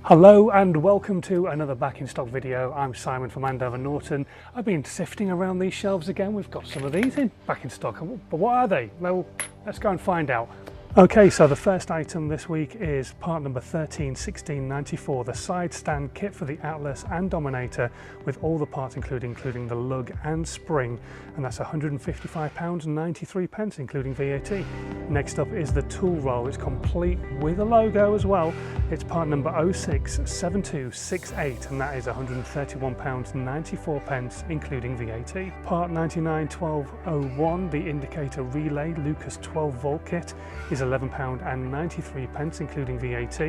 Hello and welcome to another back in stock video. I'm Simon from Andover Norton. I've been sifting around these shelves again. We've got some of these in back in stock, but what are they? Well, let's go and find out. Okay, so the first item this week is part number 131694, the side stand kit for the Atlas and Dominator with all the parts including the lug and spring, and that's £155.93 including VAT. Next up is the tool roll. It's complete with a logo as well. It's part number 067268 and that is £131.94 including VAT. Part 991201, the indicator relay Lucas 12 volt kit, is £11.93 including VAT,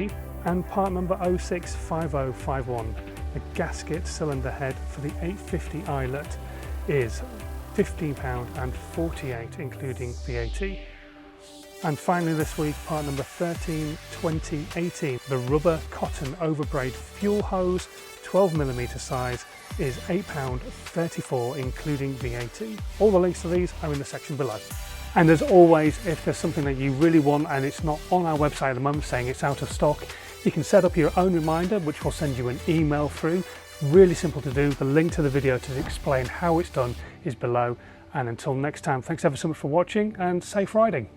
and part number 065051, the gasket cylinder head for the 850 eyelet, is £15.48 including VAT. And finally this week, part number 132018, the rubber cotton overbraid fuel hose 12mm size, is £8.34 including VAT. All the links to these are in the section below. And as always, if there's something that you really want and it's not on our website at the moment saying it's out of stock, you can set up your own reminder which will send you an email through. Really simple to do. The link to the video to explain how it's done is below. And until next time, thanks ever so much for watching and safe riding.